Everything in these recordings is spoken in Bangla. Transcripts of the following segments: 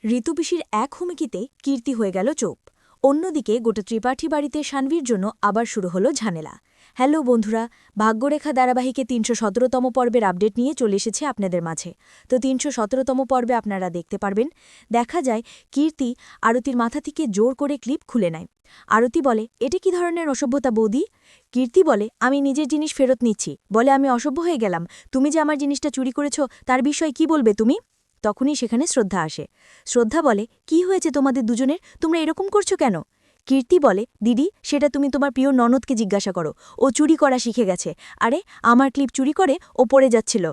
ঋতুপিসির এক হুমকিতে কীর্তি হয়ে গেল চোপ। অন্যদিকে গোটা ত্রিপাঠী বাড়িতে শানভীর জন্য আবার শুরু হলো ঝামেলা। হ্যালো বন্ধুরা, ভাগ্যরেখা ধারাবাহিকে ৩১৭তম পর্বের আপডেট নিয়ে চলে এসেছে আপনাদের মাঝে। তো ৩১৭তম পর্বে আপনারা দেখতে পারবেন, দেখা যায় কীর্তি আরতির মাথা থেকে জোর করে ক্লিপ খুলে নেয়। আরতি বলে, এটা কি ধরনের অসভ্যতা বৌদি? কীর্তি বলে, আমি নিজের জিনিস ফেরত নিচ্ছি। বলে, আমি অসভ্য হয়ে গেলাম? তুমি যে আমার জিনিসটা চুরি করেছ তার বিষয়ে কি বলবে তুমি? তখনই সেখানে শ্রদ্ধা আসে। শ্রদ্ধা বলে, কি হয়েছে তোমাদের দুজনের, তোমরা এরকম করছো কেন? কীর্তি বলে, দিদি, সেটা তুমি তোমার প্রিয় ননদকে জিজ্ঞাসা করো, ও চুরি করা শিখে গেছে। আরে, আমার ক্লিপ চুরি করে ও পড়ে যাচ্ছিল।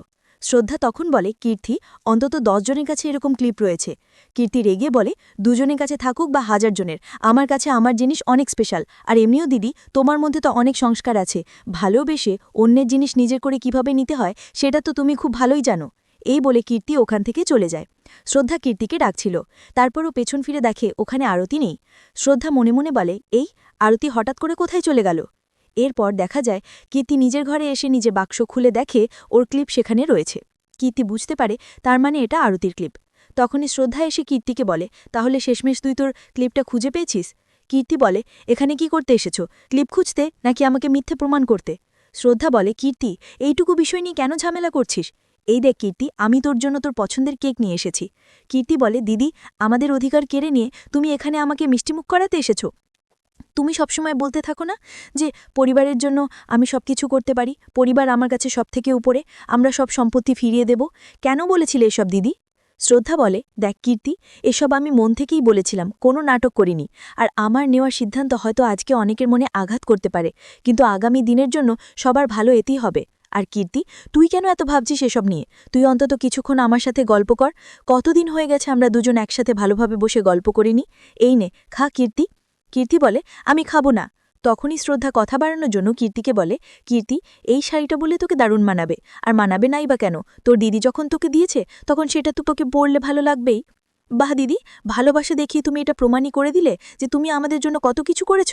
শ্রদ্ধা তখন বলে, কীর্তি, অন্তত ১০ জনের কাছে এরকম ক্লিপ রয়েছে। কীর্তি রেগে বলে, দুজনের কাছে থাকুক বা ১০০০ জনের, আমার কাছে আমার জিনিস অনেক স্পেশাল। আর এমনিও দিদি, তোমার মধ্যে তো অনেক সংস্কার আছে, ভালোবেসে অন্যের জিনিস নিজের করে কিভাবে নিতে হয় সেটা তো তুমি খুব ভালোই জানো। এই বলে কীর্তি ওখান থেকে চলে যায়। শ্রদ্ধা কীর্তিকে ডাকছিল, তারপরও পেছন ফিরে দেখে ওখানে আরতি নেই। শ্রদ্ধা মনে মনে বলে, এই আরতি হঠাৎ করে কোথায় চলে গেল? এরপর দেখা যায় কীর্তি নিজের ঘরে এসে নিজে বাক্স খুলে দেখে ওর ক্লিপ সেখানে রয়েছে। কীর্তি বুঝতে পারে তার মানে এটা আরতির ক্লিপ। তখনই শ্রদ্ধা এসে কীর্তিকে বলে, তাহলে শেষমেশ তুই তোর ক্লিপটা খুঁজে পেয়েছিস? কীর্তি বলে, এখানে কি করতে এসেছো, ক্লিপ খুঁজতে নাকি আমাকে মিথ্যে প্রমাণ করতে? শ্রদ্ধা বলে, কীর্তি, এইটুকু বিষয় নিয়ে কেন ঝামেলা করছিস? এই দেখ কীর্তি, আমি তোর জন্য তোর পছন্দের কেক নিয়ে এসেছি। কীর্তি বলে, দিদি, আমাদের অধিকার কেড়ে নিয়ে তুমি এখানে আমাকে মিষ্টিমুখ করাতে এসেছো? তুমি সবসময় বলতে থাকো না যে পরিবারের জন্য আমি সব কিছু করতে পারি, পরিবার আমার কাছে সবথেকে উপরে, আমরা সব সম্পত্তি ফিরিয়ে দেব। কেন বলেছিলে এসব দিদি? শ্রদ্ধা বলে, দেখ কীর্তি, এসব আমি মন থেকেই বলেছিলাম, কোনো নাটক করিনি। আর আমার নেওয়ার সিদ্ধান্ত হয়তো আজকে অনেকের মনে আঘাত করতে পারে, কিন্তু আগামী দিনের জন্য সবার ভালো এতেই হবে। আর কীর্তি, তুই কেন এত ভাবছিস এসব নিয়ে? তুই অন্তত কিছুক্ষণ আমার সাথে গল্প কর। কতদিন হয়ে গেছে আমরা দুজন একসাথে ভালোভাবে বসে গল্প করিনি। এই নে, খা কীর্তি। কীর্তি বলে, আমি খাবো না। তখনই শ্রদ্ধা কথা বাড়ানোর জন্য কীর্তিকে বলে, কীর্তি, এই শাড়িটা বলে তোকে দারুণ মানাবে। আর মানাবে নাই বা কেন, তোর দিদি যখন তোকে দিয়েছে তখন সেটা তো তোকে পরলে ভালো লাগবেই। বাহ দিদি, ভালোবাসা দেখিয়ে তুমি এটা প্রমাণই করে দিলে যে তুমি আমাদের জন্য কত কিছু করেছ।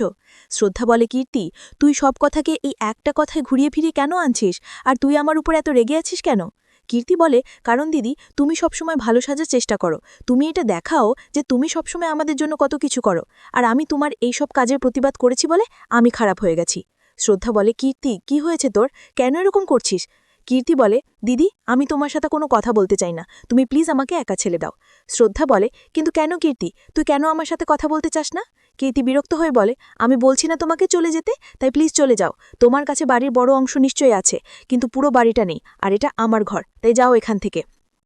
শ্রদ্ধা বলে, কীর্তি, তুই সব কথাকে এই একটা কথায় ঘুরিয়ে ফিরিয়ে কেন আনছিস? আর তুই আমার উপর এত রেগে আছিস কেন? কীর্তি বলে, কারণ দিদি, তুমি সবসময় ভালো সাজার চেষ্টা করো, তুমি এটা দেখাও যে তুমি সবসময় আমাদের জন্য কত কিছু করো। আর আমি তোমার এই সব কাজের প্রতিবাদ করেছি বলে আমি খারাপ হয়ে গেছি। শ্রদ্ধা বলে, কীর্তি, কি হয়েছে তোর, কেন এরকম করছিস? কীর্তি বলে, দিদি, আমি তোমার সাথে কোনো কথা বলতে চাই না, তুমি প্লিজ আমাকে একা ছেড়ে দাও। শ্রদ্ধা বলে, কিন্তু কেন কীর্তি, তুই কেন আমার সাথে কথা বলতে চাস না? কীর্তি বিরক্ত হয়ে বলে, আমি বলছি না তোমাকে চলে যেতে, তাই প্লিজ চলে যাও। তোমার কাছে বাড়ির বড় অংশ নিশ্চয়ই আছে, কিন্তু পুরো বাড়িটা নেই, আর এটা আমার ঘর, তাই যাও এখান থেকে।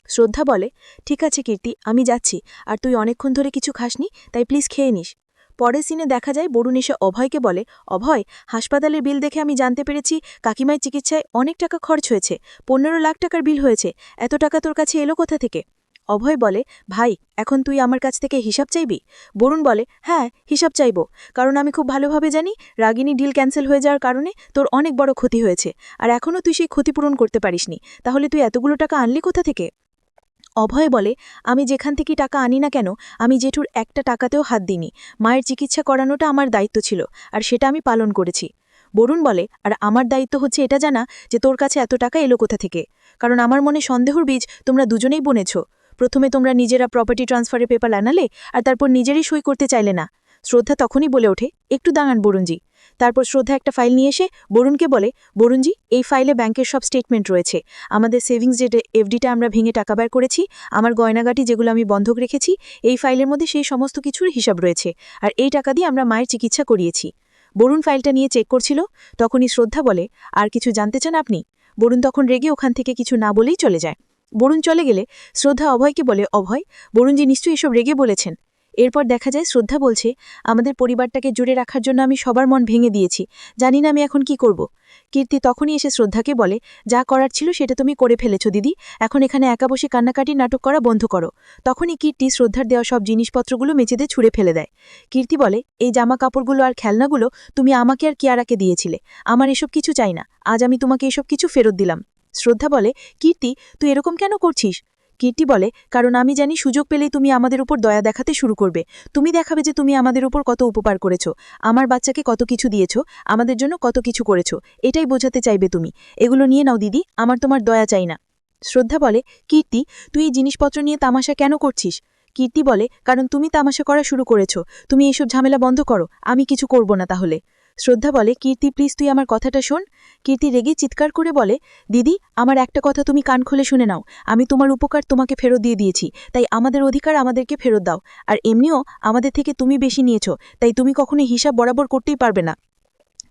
শ্রদ্ধা বলে, ঠিক আছে কীর্তি, আমি যাচ্ছি। আর তুই অনেকক্ষণ ধরে কিছু খাসনি, তাই প্লিজ খেয়ে নিস। পরের সিনে দেখা যায় বরুণ এসে অভয়কে বলে, অভয়, হাসপাতালের বিল দেখে আমি জানতে পেরেছি কাকিমার চিকিৎসায় অনেক টাকা খরচ হয়েছে, ১৫ লাখ টাকার বিল হয়েছে। এত টাকা তোর কাছে এলো কোথা থেকে? অভয় বলে, ভাই, এখন তুই আমার কাছ থেকে হিসাব চাইবি? বরুণ বলে, হ্যাঁ, হিসাব চাইব, কারণ আমি খুব ভালোভাবে জানি রাগিনী ডিল ক্যান্সেল হয়ে যাওয়ার কারণে তোর অনেক বড় ক্ষতি হয়েছে, আর এখনও তুই সেই ক্ষতিপূরণ করতে পারিসনি। তাহলে তুই এতগুলো টাকা আনলি কোথা থেকে? অভয় বলে, আমি যেখান থেকে টাকা আনি না কেন, আমি জেঠুর একটা টাকাতেও হাত দিইনি। মায়ের চিকিৎসা করানোটা আমার দায়িত্ব ছিল, আর সেটা আমি পালন করেছি। বরুণ বলে, আর আমার দায়িত্ব হচ্ছে এটা জানা যে তোর কাছে এত টাকা এলো কোথা থেকে, কারণ আমার মনে সন্দেহর বীজ তোমরা দুজনেই বুনেছ। প্রথমে তোমরা নিজেরা প্রপার্টি ট্রান্সফারের পেপার আনালে, আর তারপর নিজেরই সই করতে চাইলে না। শ্রদ্ধা তখনই বলে ওঠে, একটু দাঁড়ান বরুণজি। তারপর শ্রদ্ধা একটা ফাইল নিয়ে এসে বরুণকে বলে, বরুণজি, এই ফাইলে ব্যাংকের সব স্টেটমেন্ট রয়েছে, আমাদের সেভিংস যে এফডিটা আমরা ভেঙে টাকা বের করেছি, আমার গয়নাগাটি যেগুলো আমি বন্ধক রেখেছি, এই ফাইলের মধ্যে সেই সমস্ত কিছুর হিসাব রয়েছে, আর এই টাকা দিয়ে আমরা মায়ের চিকিৎসা করিয়েছি। বরুণ ফাইলটা নিয়ে চেক করছিল, তখনই শ্রদ্ধা বলে, আর কিছু জানতে চান আপনি? বরুণ তখন রেগে ওখান থেকে কিছু না বলেই চলে যায়। বরুণ চলে গেলে শ্রদ্ধা অভয়কে বলে, অভয়, বরুণজি নিশ্চয়ই এসব রেগে বলেছেন। এরপর দেখা যায় শ্রদ্ধা বলছে, আমাদের পরিবারটাকে জুড়ে রাখার জন্য আমি সবার মন ভেঙে দিয়েছি, জানি না আমি এখন কি করব। কীর্তি তখনই এসে শ্রদ্ধাকে বলে, যা করার ছিল সেটা তুমি করে ফেলেছ দিদি, এখন এখানে একা বসে কান্নাকাটি নাটক করা বন্ধ করো। তখনই কীর্তি শ্রদ্ধার দেওয়া সব জিনিসপত্রগুলো মেঝেতে ছুঁড়ে ফেলে দেয়। কীর্তি বলে, এই জামা কাপড়গুলো আর খেলনাগুলো তুমি আমাকে আর কিয়ারাকে দিয়েছিলে, আমার এসব কিছু চাই না, আজ আমি তোমাকে এসব কিছু ফেরত দিলাম। শ্রদ্ধা বলে, কীর্তি, তুই এরকম কেন করছিস? কীর্তি বলে, কারণ আমি জানি সুযোগ পেলেই তুমি আমাদের উপর দয়া দেখাতে শুরু করবে, তুমি দেখাবে যে তুমি আমাদের উপর কত উপকার করেছো, আমার বাচ্চাকে কত কিছু দিয়েছো, আমাদের জন্য কত কিছু করেছো, এটাই বোঝাতে চাইবে তুমি। এগুলো নিয়ে নাও দিদি, আমার তোমার দয়া চাই না। শ্রদ্ধা বলে, কীর্তি, তুই এই জিনিসপত্র নিয়ে তামাশা কেন করছিস? কীর্তি বলে, কারণ তুমি তামাশা করা শুরু করেছো। তুমি এইসব ঝামেলা বন্ধ করো, আমি কিছু করব না তাহলে। শ্রদ্ধা বলে, কীর্তি প্লিজ তুই আমার কথাটা শোন। কীর্তি রেগে চিৎকার করে বলে, দিদি আমার একটা কথা তুমি কান খুলে শুনে নাও। আমি তোমার উপকার তোমাকে ফেরত দিয়ে দিয়েছি, তাই আমাদের অধিকার আমাদেরকে ফেরত দাও। আর এমনিও আমাদের থেকে তুমি বেশি নিয়েছো, তাই তুমি কখনোই হিসাব বরাবর করতেই পারবে না।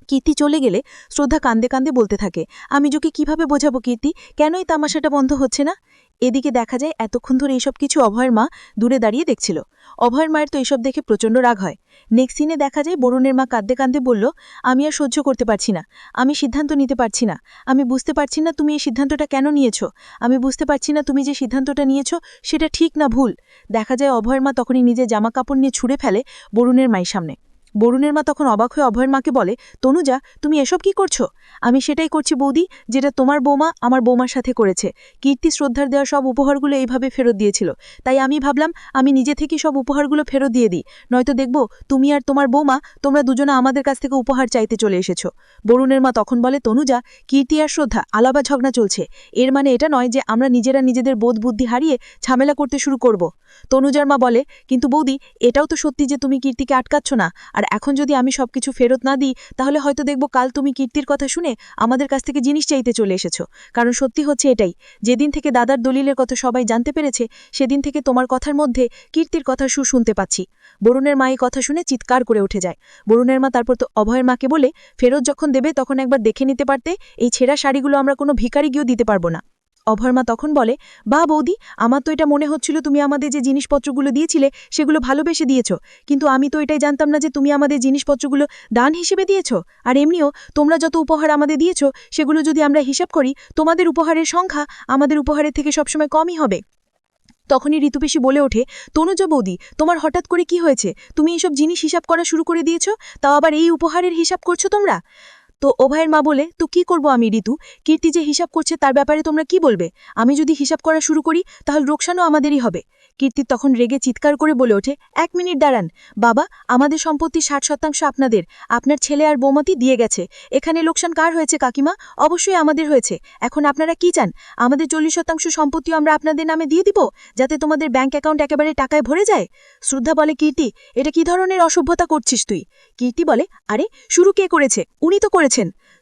কীর্তি চলে গেলে শ্রদ্ধা কান্দে কান্দে বলতে থাকে, আমি যোকে কিভাবে বোঝাবো কীর্তি, কেনই তামাশাটা বন্ধ হচ্ছে না? এদিকে দেখা যায় এতক্ষণ ধরে এইসব কিছু অভয়ের মা দূরে দাঁড়িয়ে দেখছিল। অভয়ের মায়ের তো এইসব দেখে প্রচণ্ড রাগ হয়। নেক্সট সিনে দেখা যায় বরুণের মা কাঁদতে কাঁদতে বলল, আমি আর সহ্য করতে পারছি না, আমি সিদ্ধান্ত নিতে পারছি না। আমি বুঝতে পারছি না তুমি এই সিদ্ধান্তটা কেন নিয়েছো। আমি বুঝতে পারছি না তুমি যে সিদ্ধান্তটা নিয়েছো সেটা ঠিক না ভুল। দেখা যায় অভয়ের মা তখনই নিজের জামা কাপড় নিয়ে ছুঁড়ে ফেলে বরুণের মায়ের সামনে। বরুণের মা তখন অবাক হয়ে অভয়ের মাকে বলে, তনুজা তুমি এসব কি করছো? আমি সেটাই করছি বৌদি, যেটা তোমার বৌমা আমার বৌমার সাথে করেছে। কীর্তি শ্রদ্ধার দেওয়া সব উপহারগুলো এইভাবে ফেরত দিয়েছিল, তাই আমি ভাবলাম আমি নিজে থেকেই সব উপহারগুলো ফেরত দিয়ে দিই, নয়তো দেখব তুমি আর তোমার বৌমা তোমরা দুজনে আমাদের কাছ থেকে উপহার চাইতে চলে এসেছো। বরুণের মা তখন বলে, তনুজা কীর্তি আর শ্রদ্ধা আলাবা ঝগড়া চলছে, এর মানে এটা নয় যে আমরা নিজেরা নিজেদের বোধ বুদ্ধি হারিয়ে ঝামেলা করতে শুরু করব। তনুজার মা বলে, কিন্তু বৌদি এটাও তো সত্যি যে তুমি কীর্তিকে আটকাচ্ছ না, আর এখন যদি আমি সবকিছু ফেরত না দিই তাহলে হয়তো দেখব কাল তুমি কীর্তির কথা শুনে আমাদের কাছ থেকে জিনিস চাইতে চলে এসেছো। কারণ সত্যি হচ্ছে এটাই, যেদিন থেকে দাদার দলিলের কথা সবাই জানতে পেরেছে সেদিন থেকে তোমার কথার মধ্যে কীর্তির কথা শুনতে পাচ্ছি। বরুণের মা এই কথা শুনে চিৎকার করে উঠে যায়। বরুণের মা তারপর তো অভয়ের মাকে বলে, ফেরত যখন দেবে তখন একবার দেখে নিতে পারতে, এই ছেঁড়া শাড়িগুলো আমরা কোনো ভিখারি গিয়েও দিতে পারবো না। অভয়ের মা তখন বলে, বা বৌদি আমার তো এটা মনে হচ্ছিল তুমি আমাদের যে জিনিসপত্রগুলো দিয়েছিলে সেগুলো ভালোবেসে দিয়েছো, কিন্তু আমি তো এটাই জানতাম না যে তুমি আমাদের জিনিসপত্রগুলো দান হিসেবে দিয়েছো। আর এমনিও তোমরা যত উপহার আমাদের দিয়েছো সেগুলো যদি আমরা হিসাব করি তোমাদের উপহারের সংখ্যা আমাদের উপহারের থেকে সবসময় কমই হবে। তখনই ঋতুপিসি বলে ওঠে, তনুজা বৌদি তোমার হঠাৎ করে কি হয়েছে, তুমি এইসব জিনিস হিসাব করা শুরু করে দিয়েছো, তাও আবার এই উপহারের হিসাব করছো তোমরা? তো অভয়ের মা বলে, তো কি করব আমি ঋতু, কীর্তি যে হিসাব করছে তার ব্যাপারে তোমরা কি বলবে? আমি যদি হিসাব করা শুরু করি তাহলে লোকসানও আমাদেরই হবে। কীর্তি তখন রেগে চিৎকার করে বলে ওঠে, 1 মিনিট দাঁড়ান বাবা, আমাদের সম্পত্তির 60% আপনাদের, আপনার ছেলে আর বৌমাতি দিয়ে গেছে, এখানে লোকসান কার হয়েছে কাকিমা? অবশ্যই আমাদের হয়েছে। এখন আপনারা কি চান, আমাদের 40% সম্পত্তিও আমরা আপনাদের নামে দিয়ে দিব, যাতে তোমাদের ব্যাংক অ্যাকাউন্ট একেবারে টাকায় ভরে যায়? শ্রদ্ধা বলে, কীর্তি এটা কি ধরনের অসভ্যতা করছিস তুই? কীর্তি বলে, আরে শুরু কে করেছে, উনি তো করেছেন।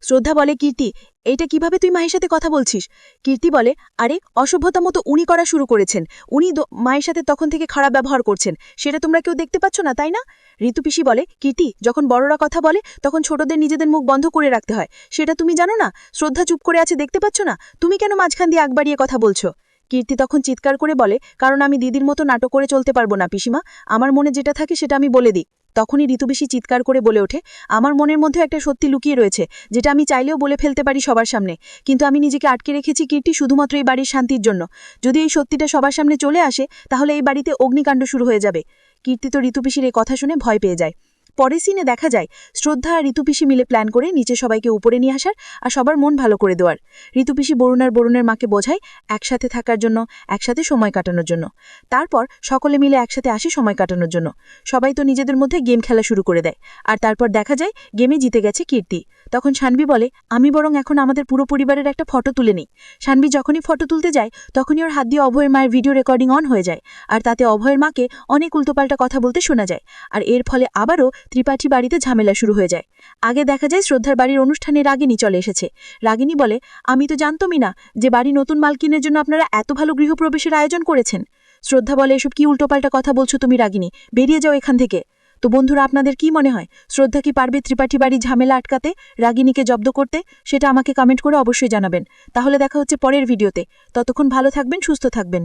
শ্রদ্ধা বলে, কীর্তি এইটা কিভাবে তুই মায়ের সাথে কথা বলছিস? কীর্তি বলে, আরে অসভ্যতা মতো উনি করা শুরু করেছেন, উনি মায়ের সাথে তখন থেকে খারাপ ব্যবহার করছেন, সেটা তোমরা কেউ দেখতে পাচ্ছ না তাই না? ঋতুপিসি বলে, কীর্তি যখন বড়রা কথা বলে তখন ছোটদের নিজেদের মুখ বন্ধ করে রাখতে হয়, সেটা তুমি জানো না? শ্রদ্ধা চুপ করে আছে দেখতে পাচ্ছ না, তুমি কেন মাঝখান দিয়ে আগ বাড়িয়ে কথা বলছো? কীর্তি তখন চিৎকার করে বলে, কারণ আমি দিদির মতো নাটক করে চলতে পারবো না পিসিমা, আমার মনে যেটা থাকে সেটা আমি বলে দিই। তখনই ঋতুপিসি চিৎকার করে বলে ওঠে, আমার মনের মধ্যে একটা সত্যি লুকিয়ে রয়েছে, যেটা আমি চাইলেও বলে ফেলতে পারি সবার সামনে, কিন্তু আমি নিজেকে আটকে রেখেছি কীর্তি শুধুমাত্র এই বাড়ির শান্তির জন্য। যদি এই সত্যিটা সবার সামনে চলে আসে তাহলে এই বাড়িতে অগ্নিকাণ্ড শুরু হয়ে যাবে। কীর্তি তো ঋতুপিসির এই কথা শুনে ভয় পেয়ে যায়। পরের সিনে দেখা যায় শ্রদ্ধা আর ঋতুপিসি মিলে প্ল্যান করে নিচে সবাইকে উপরে নিয়ে আসার আর সবার মন ভালো করে দেওয়ার। ঋতুপিসি বরুণের মাকে বোঝায় একসাথে থাকার জন্য, একসাথে সময় কাটানোর জন্য। তারপর সকলে মিলে একসাথে আসে সময় কাটানোর জন্য। সবাই তো নিজেদের মধ্যে গেম খেলা শুরু করে দেয়, আর তারপর দেখা যায় গেমে জিতে গেছে কীর্তি। তখন শানভি বলে, আমি বরং এখন আমাদের পুরো পরিবারের একটা ফটো তুলে নিই। শানভি যখনই ফটো তুলতে যায় তখনই ওর হাত দিয়ে অভয়ের মায়ের ভিডিও রেকর্ডিং অন হয়ে যায়, আর তাতে অভয়ের মাকে অনেক উল্টোপাল্টা কথা বলতে শোনা যায়, আর এর ফলে আবারও ত্রিপাঠী বাড়িতে ঝামেলা শুরু হয়ে যায়। আগে দেখা যায় শ্রদ্ধার বাড়ির অনুষ্ঠানে রাগিনী চলে এসেছে। রাগিনী বলে, আমি তো জানতমই না যে বাড়ি নতুন মালকিনের জন্য আপনারা এত ভালো গৃহপ্রবেশের আয়োজন করেছেন। শ্রদ্ধা বলে, এসব কি উল্টোপাল্টা কথা বলছো তুমি রাগিনী, বেরিয়ে যাও এখান থেকে। তো বন্ধুরা আপনাদের কি মনে হয়, শ্রদ্ধা কি পারবে ত্রিপাঠী বাড়ির ঝামেলা আটকাতে, রাগিনীকে জব্দ করতে? সেটা আমাকে কমেন্ট করে অবশ্যই জানাবেন। তাহলে দেখা হচ্ছে পরের ভিডিওতে, ততক্ষণ ভালো থাকবেন, সুস্থ থাকবেন।